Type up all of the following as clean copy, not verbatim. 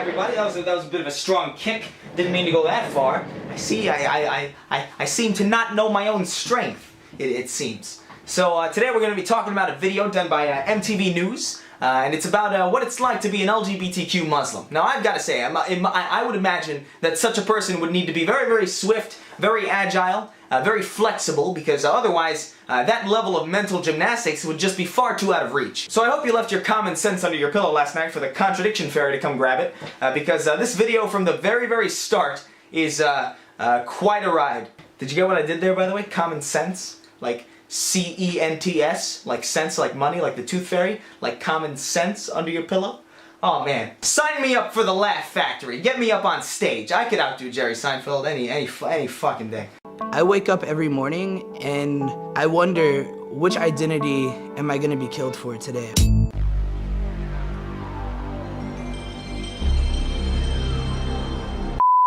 everybody. That was a bit of a strong kick. Didn't mean to go that far. I see. I seem to not know my own strength. It seems. So today we're going to be talking about a video done by MTV News, and it's about what it's like to be an LGBTQ Muslim. Now I've got to say, I would imagine that such a person would need to be very, very swift, very agile, very flexible, because otherwise that level of mental gymnastics would just be far too out of reach. So I hope you left your common sense under your pillow last night for the Contradiction fairy to come grab it, because this video from the very, very start is quite a ride. Did you get what I did there, by the way? Common sense? Like C-E-N-T-S? Like sense, like money, like the tooth fairy? Like common sense under your pillow? Oh man, sign me up for the Laugh Factory. Get me up on stage. I could outdo Jerry Seinfeld any fucking day. I wake up every morning and I wonder, which identity am I gonna be killed for today?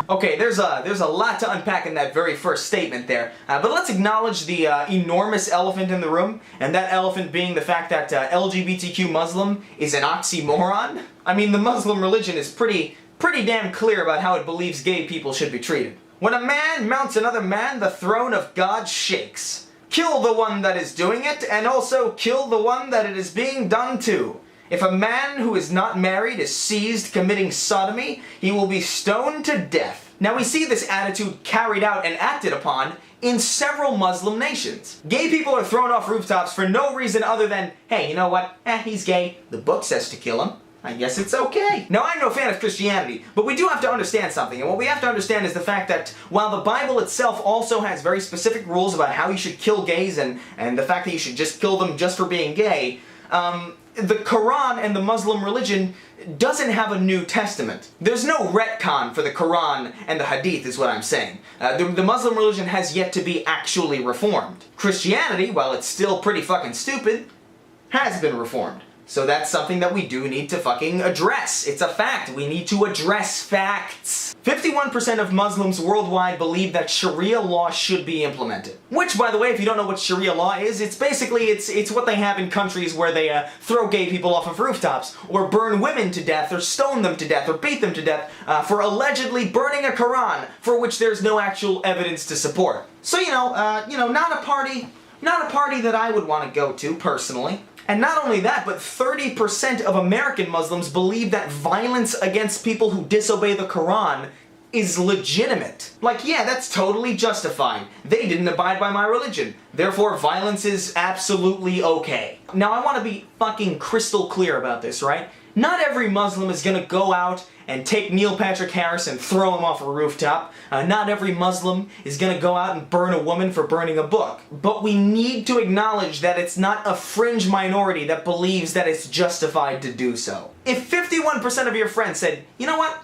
Okay, there's a lot to unpack in that very first statement there, but let's acknowledge the enormous elephant in the room, and that elephant being the fact that LGBTQ Muslim is an oxymoron. I mean, the Muslim religion is pretty damn clear about how it believes gay people should be treated. When a man mounts another man, the throne of God shakes. Kill the one that is doing it, and also kill the one that it is being done to. If a man who is not married is seized committing sodomy, he will be stoned to death. Now we see this attitude carried out and acted upon in several Muslim nations. Gay people are thrown off rooftops for no reason other than, hey, you know what? He's gay. The book says to kill him. I guess it's okay. Now, I'm no fan of Christianity, but we do have to understand something, and what we have to understand is the fact that while the Bible itself also has very specific rules about how you should kill gays and the fact that you should just kill them just for being gay, the Quran and the Muslim religion doesn't have a New Testament. There's no retcon for the Quran and the Hadith is what I'm saying. The Muslim religion has yet to be actually reformed. Christianity, while it's still pretty fucking stupid, has been reformed. So that's something that we do need to fucking address. It's a fact. We need to address facts. 51% of Muslims worldwide believe that Sharia law should be implemented. Which, by the way, if you don't know what Sharia law is, it's basically, it's what they have in countries where they throw gay people off of rooftops, or burn women to death, or stone them to death, or beat them to death, for allegedly burning a Quran, for which there's no actual evidence to support. So, not a party that I would want to go to, personally. And not only that, but 30% of American Muslims believe that violence against people who disobey the Quran is legitimate. Like, yeah, that's totally justified. They didn't abide by my religion. Therefore, violence is absolutely okay. Now, I want to be fucking crystal clear about this, right? Not every Muslim is gonna go out and take Neil Patrick Harris and throw him off a rooftop. Not every Muslim is gonna go out and burn a woman for burning a book. But we need to acknowledge that it's not a fringe minority that believes that it's justified to do so. If 51% of your friends said, you know what,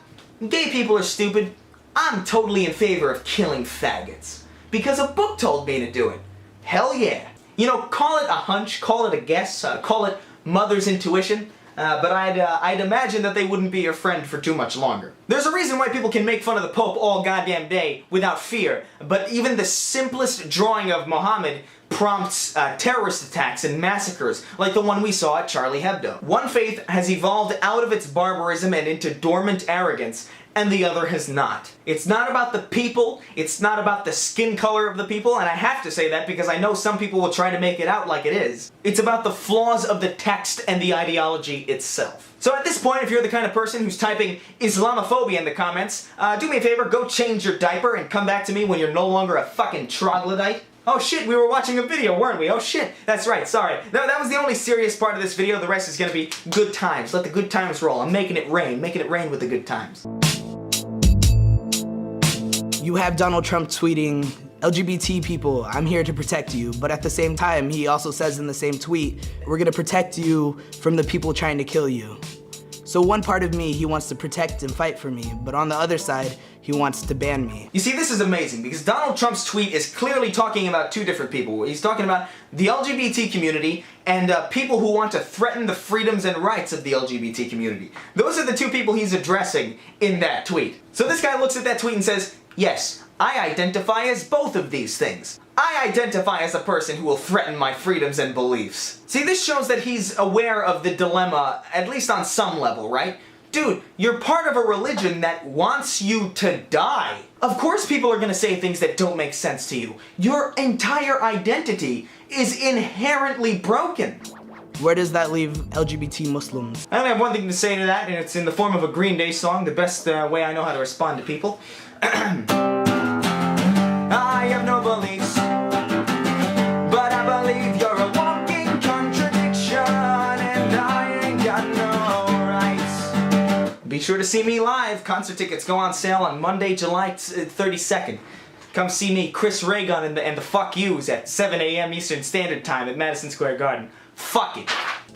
gay people are stupid, I'm totally in favor of killing faggots. Because a book told me to do it. Hell yeah. You know, call it a hunch, call it a guess, call it mother's intuition. But I'd imagine that they wouldn't be your friend for too much longer. There's a reason why people can make fun of the Pope all goddamn day without fear, but even the simplest drawing of Muhammad prompts terrorist attacks and massacres, like the one we saw at Charlie Hebdo. One faith has evolved out of its barbarism and into dormant arrogance, and the other has not. It's not about the people, it's not about the skin color of the people, and I have to say that because I know some people will try to make it out like it is. It's about the flaws of the text and the ideology itself. So at this point, if you're the kind of person who's typing Islamophobia in the comments, do me a favor, go change your diaper and come back to me when you're no longer a fucking troglodyte. Oh shit, we were watching a video, weren't we? Oh shit, that's right, sorry. That was the only serious part of this video, the rest is gonna be good times. Let the good times roll. I'm making it rain with the good times. You have Donald Trump tweeting, LGBT people, I'm here to protect you. But at the same time, he also says in the same tweet, we're gonna protect you from the people trying to kill you. So one part of me, he wants to protect and fight for me, but on the other side, he wants to ban me. You see, this is amazing because Donald Trump's tweet is clearly talking about two different people. He's talking about the LGBT community and people who want to threaten the freedoms and rights of the LGBT community. Those are the two people he's addressing in that tweet. So this guy looks at that tweet and says, yes, I identify as both of these things. I identify as a person who will threaten my freedoms and beliefs. See, this shows that he's aware of the dilemma, at least on some level, right? Dude, you're part of a religion that wants you to die. Of course people are gonna say things that don't make sense to you. Your entire identity is inherently broken. Where does that leave LGBT Muslims? I only have one thing to say to that, and it's in the form of a Green Day song, the best way I know how to respond to people. I have no beliefs, but I believe you're a walking contradiction, and I ain't got no rights. Be sure to see me live. Concert tickets go on sale on Monday, July 32nd. Come see me, Chris Reagan, and the Fuck Yous at 7 a.m. Eastern Standard Time at Madison Square Garden. Fuck it.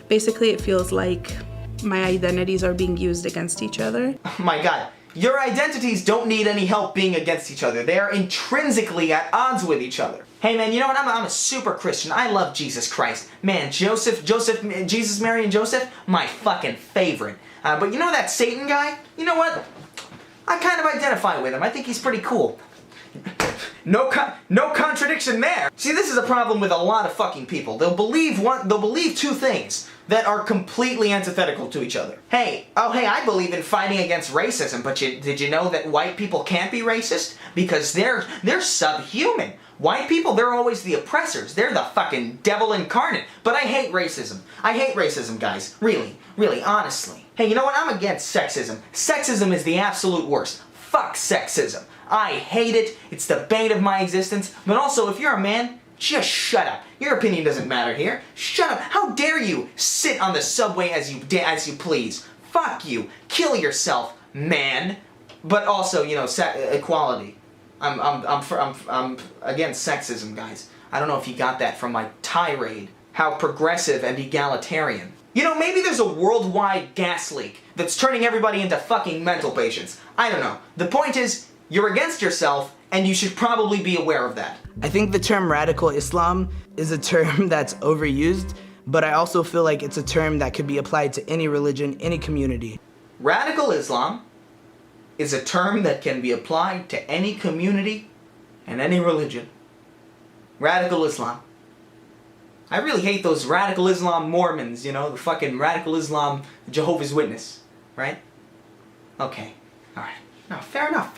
Basically, it feels like my identities are being used against each other. Oh my god. Your identities don't need any help being against each other. They are intrinsically at odds with each other. Hey man, you know what? I'm a super Christian. I love Jesus Christ. Man, Jesus, Mary, and Joseph, my fucking favorite. But you know that Satan guy? You know what? I kind of identify with him. I think he's pretty cool. No contradiction there. See, this is a problem with a lot of fucking people. They'll believe two things that are completely antithetical to each other. Hey, I believe in fighting against racism, but did you know that white people can't be racist? Because they're subhuman. White people, they're always the oppressors. They're the fucking devil incarnate. But I hate racism. I hate racism, guys. Really, honestly. Hey, you know what? I'm against sexism. Sexism is the absolute worst. Fuck sexism. I hate it. It's the bane of my existence. But also, if you're a man, just shut up. Your opinion doesn't matter here. Shut up. How dare you sit on the subway as you please? Fuck you. Kill yourself, man. But also, you know, equality. I'm against sexism, guys. I don't know if you got that from my tirade. How progressive and egalitarian. You know, maybe there's a worldwide gas leak that's turning everybody into fucking mental patients. I don't know. The point is, you're against yourself, and you should probably be aware of that. I think the term radical Islam is a term that's overused, but I also feel like it's a term that could be applied to any religion, any community. Radical Islam is a term that can be applied to any community and any religion. Radical Islam. I really hate those radical Islam Mormons, you know, the fucking radical Islam Jehovah's Witness, right? Okay, alright. No, fair enough.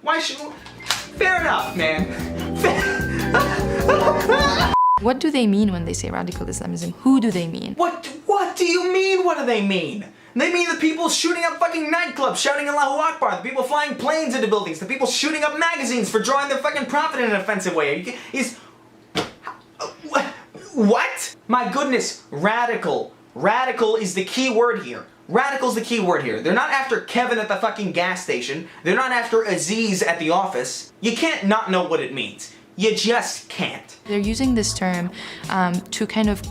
Why should... Fair enough, man. What do they mean when they say radical Islamism? Who do they mean? What do you mean, what do they mean? They mean the people shooting up fucking nightclubs, shouting Allahu Akbar, the people flying planes into buildings, the people shooting up magazines for drawing their fucking profit in an offensive way. What? My goodness, radical. Radical is the key word here. Radical's the key word here. They're not after Kevin at the fucking gas station. They're not after Aziz at the office. You can't not know what it means. You just can't. They're using this term to kind of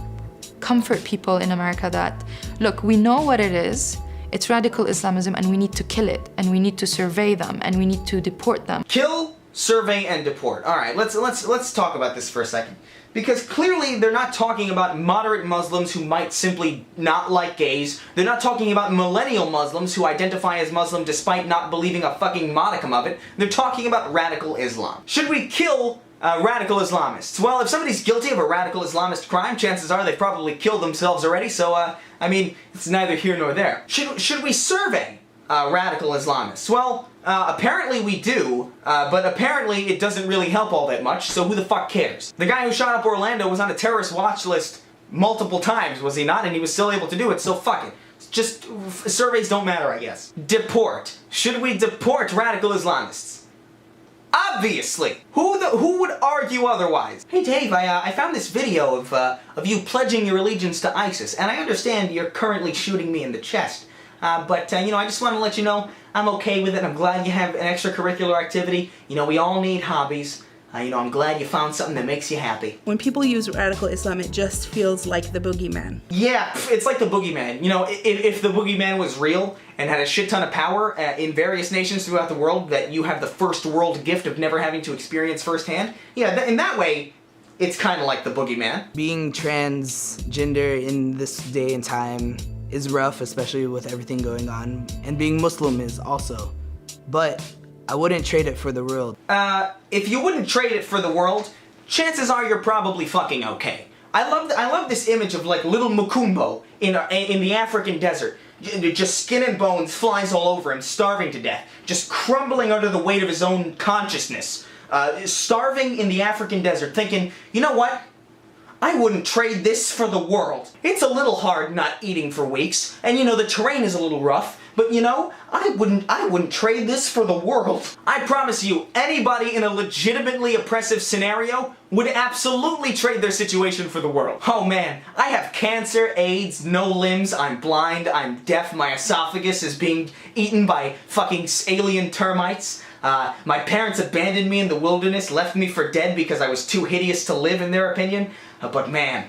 comfort people in America that, look, we know what it is. It's radical Islamism and we need to kill it and we need to survey them and we need to deport them. Kill, survey, and deport. All right, let's talk about this for a second. Because clearly they're not talking about moderate Muslims who might simply not like gays. They're not talking about millennial Muslims who identify as Muslim despite not believing a fucking modicum of it. They're talking about radical Islam. Should we kill radical Islamists? Well, if somebody's guilty of a radical Islamist crime, chances are they've probably killed themselves already, so, I mean, it's neither here nor there. Should we survey radical Islamists? Well, apparently we do, but apparently it doesn't really help all that much, so who the fuck cares? The guy who shot up Orlando was on a terrorist watch list multiple times, was he not? And he was still able to do it, so fuck it. Just, surveys don't matter, I guess. Deport. Should we deport radical Islamists? Obviously! Who would argue otherwise? Hey Dave, I found this video of you pledging your allegiance to ISIS, and I understand you're currently shooting me in the chest. But you know, I just want to let you know I'm okay with it. I'm glad you have an extracurricular activity. You know, we all need hobbies. You know, I'm glad you found something that makes you happy. When people use radical Islam, it just feels like the boogeyman. Yeah, it's like the boogeyman. You know, if the boogeyman was real and had a shit ton of power in various nations throughout the world that you have the first world gift of never having to experience firsthand, yeah, in that way, it's kind of like the boogeyman. Being transgender in this day and time is rough, especially with everything going on, and being Muslim is also. But I wouldn't trade it for the world. If you wouldn't trade it for the world, chances are you're probably fucking okay. I love this image of like little Mukumbo in the African desert, just skin and bones, flies all over him, starving to death, just crumbling under the weight of his own consciousness, starving in the African desert, thinking, you know what? I wouldn't trade this for the world. It's a little hard not eating for weeks, and you know, the terrain is a little rough, but you know, I wouldn't trade this for the world. I promise you, anybody in a legitimately oppressive scenario would absolutely trade their situation for the world. Oh man, I have cancer, AIDS, no limbs, I'm blind, I'm deaf, my esophagus is being eaten by fucking alien termites. My parents abandoned me in the wilderness, left me for dead because I was too hideous to live in their opinion. But man,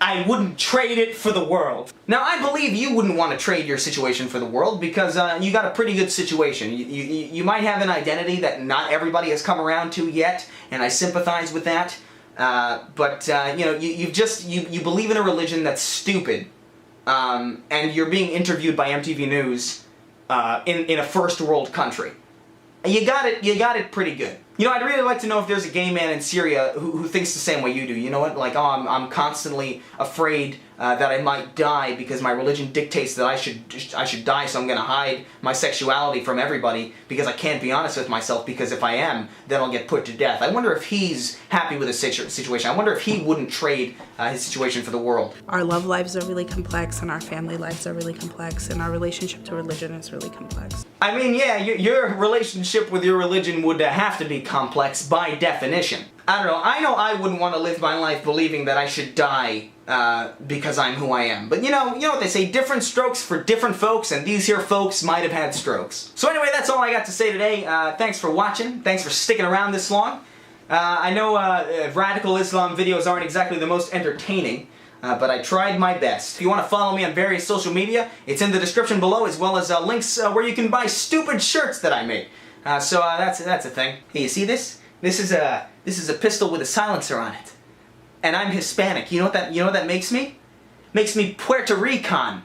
I wouldn't trade it for the world. Now, I believe you wouldn't want to trade your situation for the world because you got a pretty good situation. You might have an identity that not everybody has come around to yet, and I sympathize with that. But you know, you believe in a religion that's stupid, and you're being interviewed by MTV News in a first world country. You got it pretty good. You know, I'd really like to know if there's a gay man in Syria who thinks the same way you do. You know what? Like, oh, I'm constantly afraid that I might die because my religion dictates that I should die, so I'm going to hide my sexuality from everybody because I can't be honest with myself, because if I am, then I'll get put to death. I wonder if he's happy with his situation. I wonder if he wouldn't trade his situation for the world. Our love lives are really complex, and our family lives are really complex, and our relationship to religion is really complex. I mean, yeah, your relationship with your religion would have to be complex by definition. I don't know. I know I wouldn't want to live my life believing that I should die because I'm who I am. But you know what they say, different strokes for different folks, and these here folks might have had strokes. So anyway, that's all I got to say today. Thanks for watching. Thanks for sticking around this long. I know radical Islam videos aren't exactly the most entertaining, but I tried my best. If you want to follow me on various social media, it's in the description below, as well as links where you can buy stupid shirts that I make. So that's a thing. Hey, you see this? This is a pistol with a silencer on it. And I'm Hispanic. You know what that makes me? Makes me Puerto Rican.